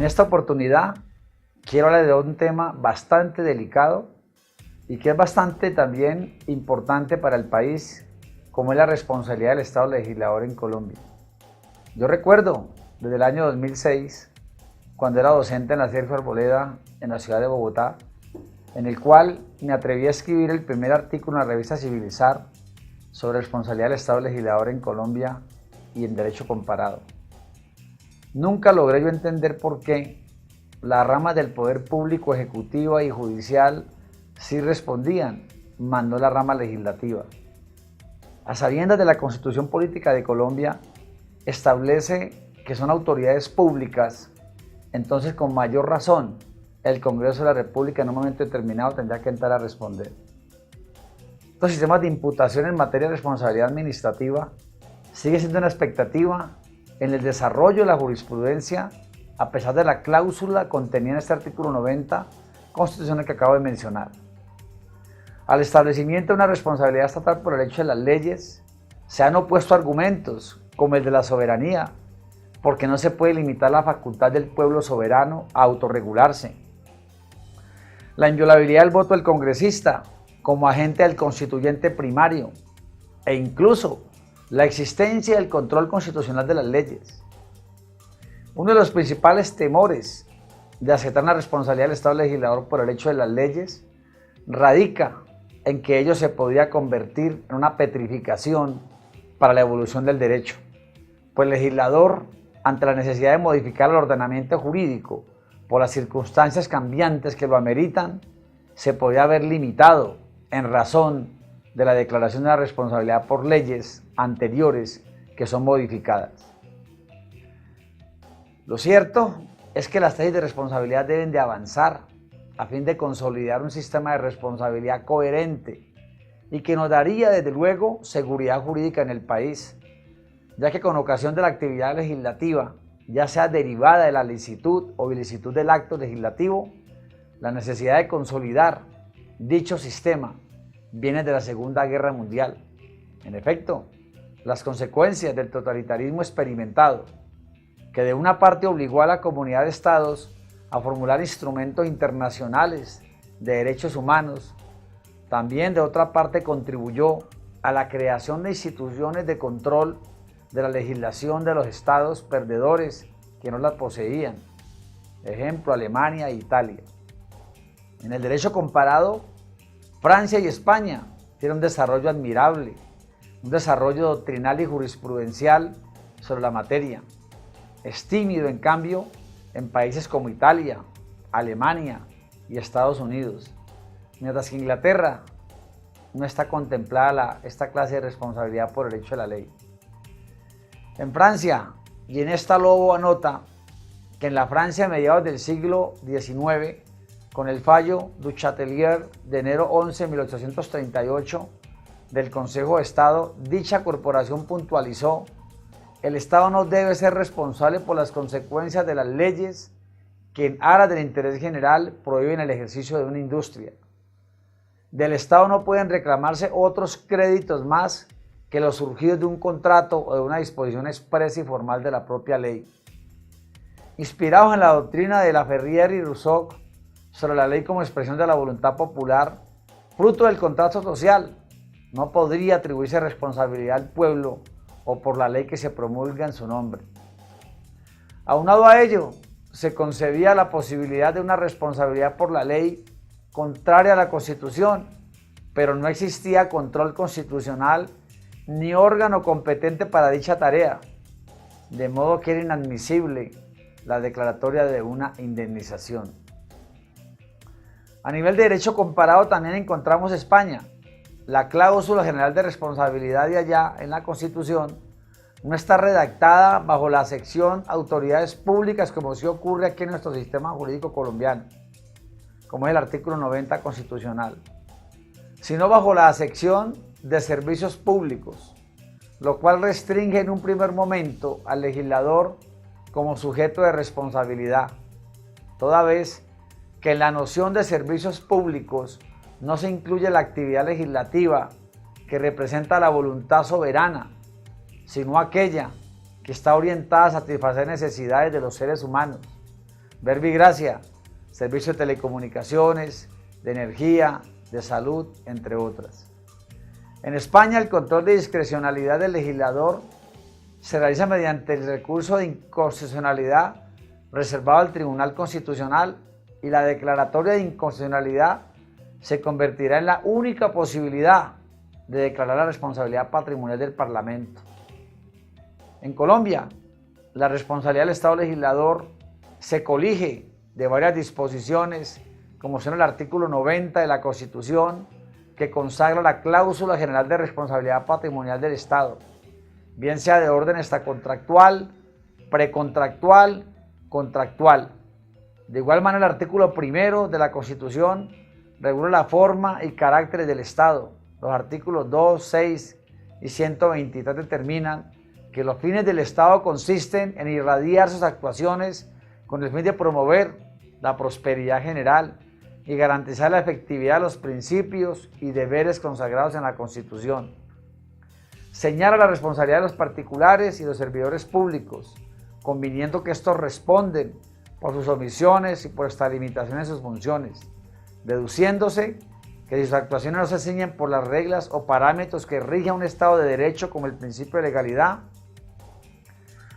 En esta oportunidad quiero hablar de un tema bastante delicado y que es bastante también importante para el país, como es la responsabilidad del Estado legislador en Colombia. Yo recuerdo desde el año 2006, cuando era docente en la Sergio Arboleda en la ciudad de Bogotá, en el cual me atreví a escribir el primer artículo en la revista Civilizar sobre responsabilidad del Estado legislador en Colombia y en derecho comparado. Nunca logré yo entender por qué las ramas del poder público, ejecutiva y judicial sí respondían, mandó la rama legislativa. A sabiendas de la Constitución Política de Colombia, establece que son autoridades públicas, entonces con mayor razón el Congreso de la República en un momento determinado tendrá que entrar a responder. Estos sistemas de imputación en materia de responsabilidad administrativa sigue siendo una expectativa en el desarrollo de la jurisprudencia, a pesar de la cláusula contenida en este artículo 90 constitucional que acabo de mencionar. Al establecimiento de una responsabilidad estatal por el hecho de las leyes, se han opuesto argumentos como el de la soberanía, porque no se puede limitar la facultad del pueblo soberano a autorregularse. La inviolabilidad del voto del congresista como agente del constituyente primario e incluso la existencia del control constitucional de las leyes. Uno de los principales temores de aceptar una responsabilidad del Estado legislador por el hecho de las leyes radica en que ello se podría convertir en una petrificación para la evolución del derecho, pues el legislador, ante la necesidad de modificar el ordenamiento jurídico por las circunstancias cambiantes que lo ameritan, se podría haber limitado en razón de la declaración de la responsabilidad por leyes anteriores que son modificadas. Lo cierto es que las leyes de responsabilidad deben de avanzar a fin de consolidar un sistema de responsabilidad coherente y que nos daría desde luego seguridad jurídica en el país, ya que con ocasión de la actividad legislativa, ya sea derivada de la licitud o ilicitud del acto legislativo, la necesidad de consolidar dicho sistema viene de la Segunda Guerra Mundial. En efecto, las consecuencias del totalitarismo experimentado, que de una parte obligó a la comunidad de estados a formular instrumentos internacionales de derechos humanos, también de otra parte contribuyó a la creación de instituciones de control de la legislación de los estados perdedores que no las poseían, ejemplo Alemania e Italia. En el derecho comparado, Francia y España tienen un desarrollo admirable, un desarrollo doctrinal y jurisprudencial sobre la materia. Es tímido, en cambio, en países como Italia, Alemania y Estados Unidos, mientras que Inglaterra no está contemplada esta clase de responsabilidad por el hecho de la ley. En Francia, y en esta Lobo anota que en la Francia a mediados del siglo XIX, con el fallo du Châtelier de enero 11 de 1838 del Consejo de Estado, dicha corporación puntualizó: el Estado no debe ser responsable por las consecuencias de las leyes que en aras del interés general prohíben el ejercicio de una industria. Del Estado no pueden reclamarse otros créditos más que los surgidos de un contrato o de una disposición expresa y formal de la propia ley. Inspirados en la doctrina de Laferrière y Rousseau sobre la ley como expresión de la voluntad popular, fruto del contrato social, no podría atribuirse responsabilidad al pueblo o por la ley que se promulga en su nombre. Aunado a ello, se concebía la posibilidad de una responsabilidad por la ley contraria a la Constitución, pero no existía control constitucional ni órgano competente para dicha tarea, de modo que era inadmisible la declaratoria de una indemnización. A nivel de derecho comparado también encontramos España. La cláusula general de responsabilidad de allá en la Constitución no está redactada bajo la sección autoridades públicas como sí ocurre aquí en nuestro sistema jurídico colombiano, como es el artículo 90 constitucional, sino bajo la sección de servicios públicos, lo cual restringe en un primer momento al legislador como sujeto de responsabilidad, toda vez que en la noción de servicios públicos no se incluye la actividad legislativa que representa la voluntad soberana, sino aquella que está orientada a satisfacer necesidades de los seres humanos, Verbigracia, servicios de telecomunicaciones, de energía, de salud, entre otras. En España, el control de discrecionalidad del legislador se realiza mediante el recurso de inconstitucionalidad reservado al Tribunal Constitucional, y la declaratoria de inconstitucionalidad se convertirá en la única posibilidad de declarar la responsabilidad patrimonial del Parlamento. En Colombia, la responsabilidad del Estado legislador se colige de varias disposiciones, como son el artículo 90 de la Constitución, que consagra la cláusula general de responsabilidad patrimonial del Estado, bien sea de orden extracontractual, precontractual, contractual. De igual manera, el artículo 1 de la Constitución regula la forma y caracteres del Estado. Los artículos 2, 6 y 123 determinan que los fines del Estado consisten en irradiar sus actuaciones con el fin de promover la prosperidad general y garantizar la efectividad de los principios y deberes consagrados en la Constitución. Señala la responsabilidad de los particulares y los servidores públicos, conviniendo que estos responden por sus omisiones y por esta limitación en sus funciones, deduciéndose que sus actuaciones no se ciñen por las reglas o parámetros que rigen un Estado de Derecho como el principio de legalidad,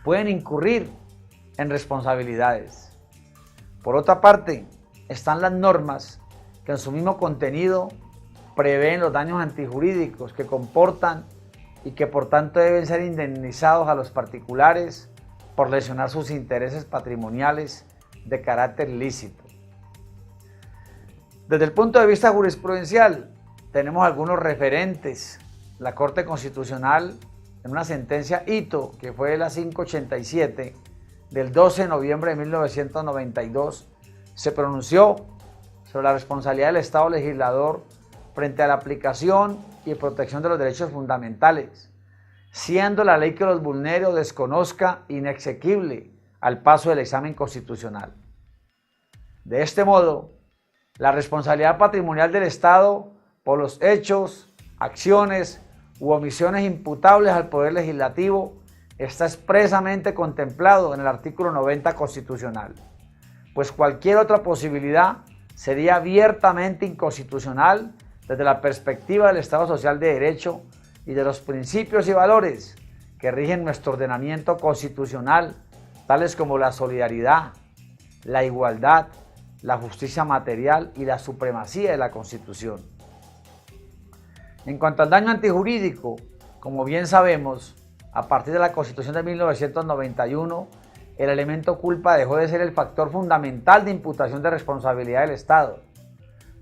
pueden incurrir en responsabilidades. Por otra parte, están las normas que en su mismo contenido prevén los daños antijurídicos que comportan y que por tanto deben ser indemnizados a los particulares por lesionar sus intereses patrimoniales de carácter lícito. Desde el punto de vista jurisprudencial, tenemos algunos referentes. La Corte Constitucional, en una sentencia hito, que fue la 587 del 12 de noviembre de 1992, se pronunció sobre la responsabilidad del Estado legislador frente a la aplicación y protección de los derechos fundamentales, siendo la ley que los vulnere o desconozca inexequible al paso del examen constitucional. De este modo, la responsabilidad patrimonial del Estado por los hechos, acciones u omisiones imputables al Poder Legislativo está expresamente contemplado en el artículo 90 constitucional, pues cualquier otra posibilidad sería abiertamente inconstitucional desde la perspectiva del Estado Social de Derecho y de los principios y valores que rigen nuestro ordenamiento constitucional, tales como la solidaridad, la igualdad, la justicia material y la supremacía de la Constitución. En cuanto al daño antijurídico, como bien sabemos, a partir de la Constitución de 1991, el elemento culpa dejó de ser el factor fundamental de imputación de responsabilidad del Estado.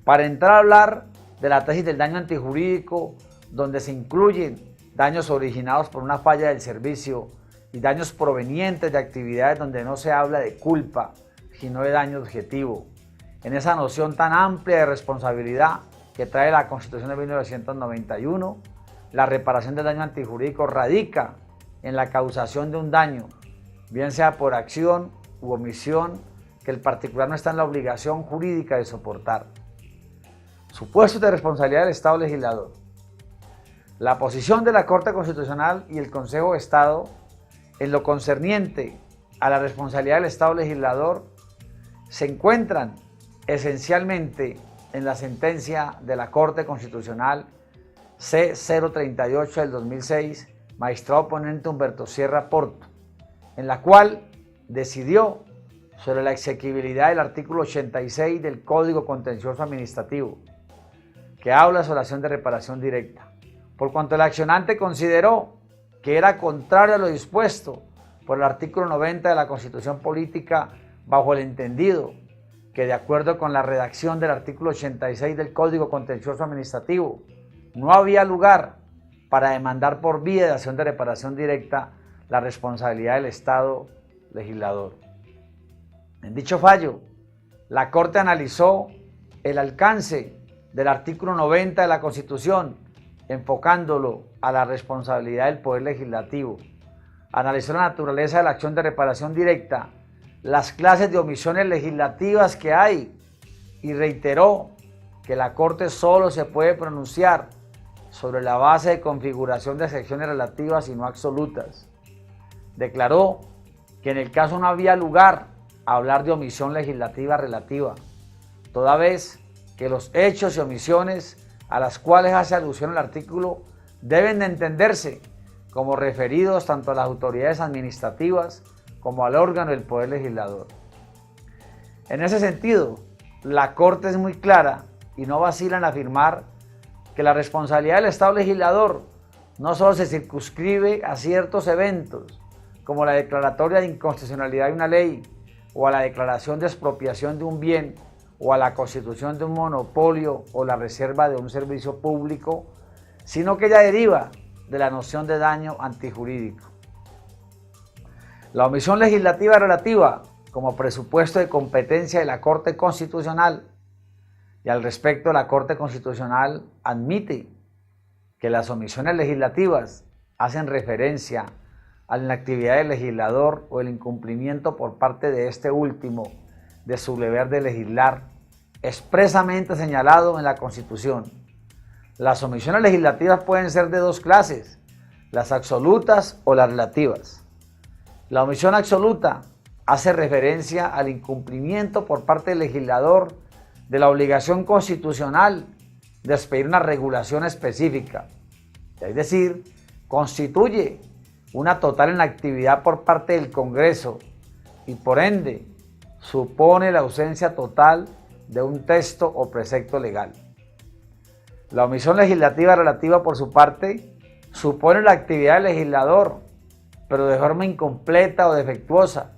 Para entrar a hablar de la tesis del daño antijurídico, donde se incluyen daños originados por una falla del servicio y daños provenientes de actividades donde no se habla de culpa, sino de daño objetivo. En esa noción tan amplia de responsabilidad que trae la Constitución de 1991, la reparación del daño antijurídico radica en la causación de un daño, bien sea por acción u omisión, que el particular no está en la obligación jurídica de soportar. Supuestos de responsabilidad del Estado legislador. La posición de la Corte Constitucional y el Consejo de Estado en lo concerniente a la responsabilidad del Estado legislador se encuentran esencialmente en la sentencia de la Corte Constitucional C-038 del 2006, magistrado ponente Humberto Sierra Porto, en la cual decidió sobre la exequibilidad del artículo 86 del Código Contencioso Administrativo, que habla sobre la acción de reparación directa, por cuanto el accionante consideró que era contrario a lo dispuesto por el artículo 90 de la Constitución Política, bajo el entendido que, de acuerdo con la redacción del artículo 86 del Código Contencioso Administrativo, no había lugar para demandar por vía de acción de reparación directa la responsabilidad del Estado legislador. En dicho fallo, la Corte analizó el alcance del artículo 90 de la Constitución, enfocándolo a la responsabilidad del Poder Legislativo. Analizó la naturaleza de la acción de reparación directa, las clases de omisiones legislativas que hay, y reiteró que la Corte solo se puede pronunciar sobre la base de configuración de excepciones relativas y no absolutas. Declaró que en el caso no había lugar hablar de omisión legislativa relativa, toda vez que los hechos y omisiones a las cuales hace alusión el artículo deben de entenderse como referidos tanto a las autoridades administrativas como al órgano del Poder Legislador. En ese sentido, la Corte es muy clara y no vacila en afirmar que la responsabilidad del Estado legislador no solo se circunscribe a ciertos eventos, como la declaratoria de inconstitucionalidad de una ley, o a la declaración de expropiación de un bien, o a la constitución de un monopolio o la reserva de un servicio público, sino que ella deriva de la noción de daño antijurídico. La omisión legislativa relativa como presupuesto de competencia de la Corte Constitucional, y al respecto la Corte Constitucional admite que las omisiones legislativas hacen referencia a la inactividad del legislador o el incumplimiento por parte de este último de su deber de legislar, expresamente señalado en la Constitución. Las omisiones legislativas pueden ser de dos clases, las absolutas o las relativas. La omisión absoluta hace referencia al incumplimiento por parte del legislador de la obligación constitucional de expedir una regulación específica, es decir, constituye una total inactividad por parte del Congreso y por ende supone la ausencia total de un texto o precepto legal. La omisión legislativa relativa, por su parte, supone la actividad del legislador, pero de forma incompleta o defectuosa,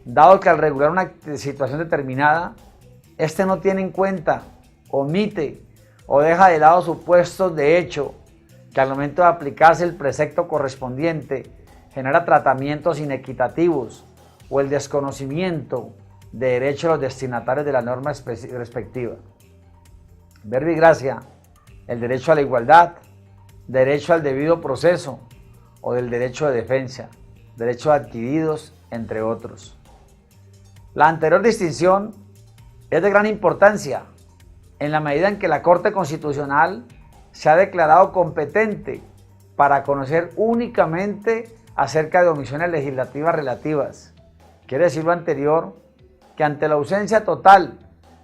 dado que al regular una situación determinada, éste no tiene en cuenta, omite o deja de lado supuestos de hecho que al momento de aplicarse el precepto correspondiente genera tratamientos inequitativos o el desconocimiento de derechos de los destinatarios de la norma respectiva. Verbo y gracia, el derecho a la igualdad, derecho al debido proceso o del derecho de defensa, derechos adquiridos, entre otros. La anterior distinción es de gran importancia en la medida en que la Corte Constitucional se ha declarado competente para conocer únicamente acerca de omisiones legislativas relativas. Quiere decir lo anterior, que ante la ausencia total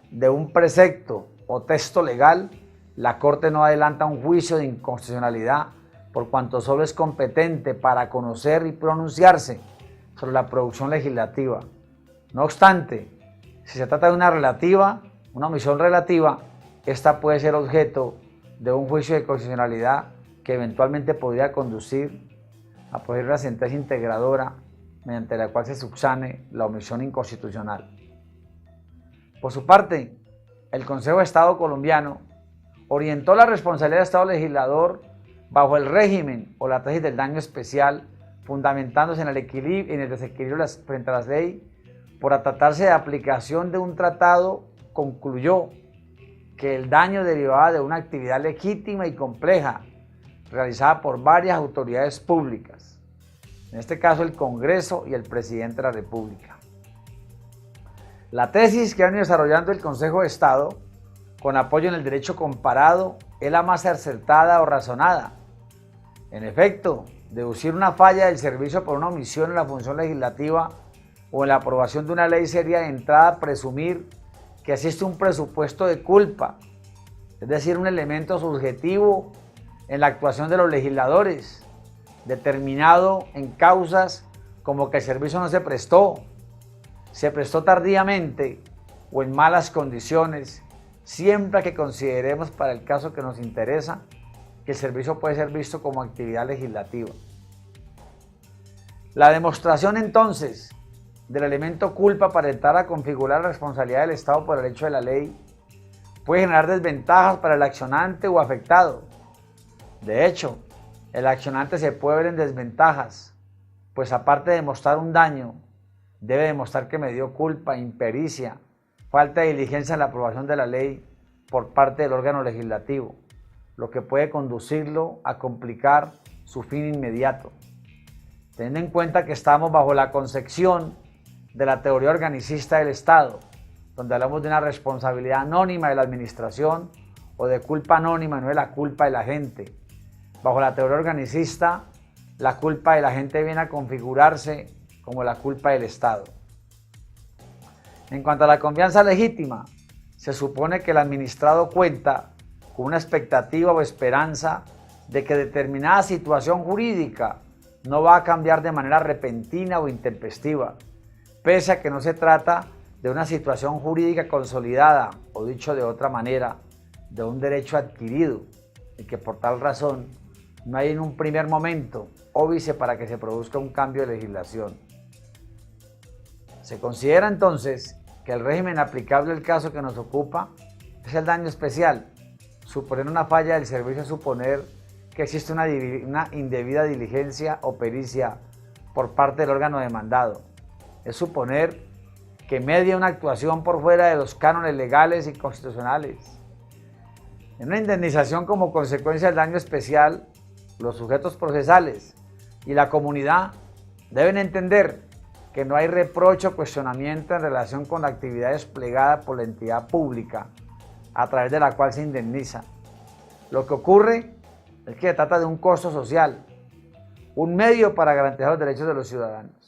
de un precepto o texto legal, la Corte no adelanta un juicio de inconstitucionalidad por cuanto solo es competente para conocer y pronunciarse sobre la producción legislativa. No obstante, si se trata de una omisión relativa, esta puede ser objeto de un juicio de constitucionalidad que eventualmente podría conducir a proferir una sentencia integradora mediante la cual se subsane la omisión inconstitucional. Por su parte, el Consejo de Estado colombiano orientó la responsabilidad del Estado legislador bajo el régimen o la tesis del daño especial, fundamentándose en el desequilibrio frente a las leyes. Por tratarse de aplicación de un tratado, concluyó que el daño derivaba de una actividad legítima y compleja realizada por varias autoridades públicas, en este caso el Congreso y el Presidente de la República. La tesis que ha venido desarrollando el Consejo de Estado, con apoyo en el derecho comparado, es la más acertada o razonada. En efecto, deducir una falla del servicio por una omisión en la función legislativa o en la aprobación de una ley sería de entrada presumir que existe un presupuesto de culpa, es decir, un elemento subjetivo en la actuación de los legisladores, determinado en causas como que el servicio no se prestó tardíamente o en malas condiciones, siempre que consideremos para el caso que nos interesa que el servicio puede ser visto como actividad legislativa. La demostración entonces del elemento culpa para entrar a configurar la responsabilidad del Estado por el hecho de la ley puede generar desventajas para el accionante o afectado. De hecho, el accionante se puede ver en desventajas, pues aparte de demostrar un daño, debe demostrar que me dio culpa, impericia, falta de diligencia en la aprobación de la ley por parte del órgano legislativo, lo que puede conducirlo a complicar su fin inmediato. Teniendo en cuenta que estamos bajo la concepción de la teoría organicista del Estado, donde hablamos de una responsabilidad anónima de la administración o de culpa anónima, no de la culpa de la gente. Bajo la teoría organicista, la culpa de la gente viene a configurarse como la culpa del Estado. En cuanto a la confianza legítima, se supone que el administrado cuenta con una expectativa o esperanza de que determinada situación jurídica no va a cambiar de manera repentina o intempestiva, pese a que no se trata de una situación jurídica consolidada, o dicho de otra manera, de un derecho adquirido, y que por tal razón no hay en un primer momento óbice para que se produzca un cambio de legislación. Se considera entonces que el régimen aplicable al caso que nos ocupa es el daño especial. Suponer una falla del servicio es suponer que existe una indebida diligencia o pericia por parte del órgano demandado. Es suponer que media una actuación por fuera de los cánones legales y constitucionales. En una indemnización como consecuencia del daño especial, los sujetos procesales y la comunidad deben entender que no hay reproche o cuestionamiento en relación con la actividad desplegada por la entidad pública a través de la cual se indemniza. Lo que ocurre es que se trata de un costo social, un medio para garantizar los derechos de los ciudadanos.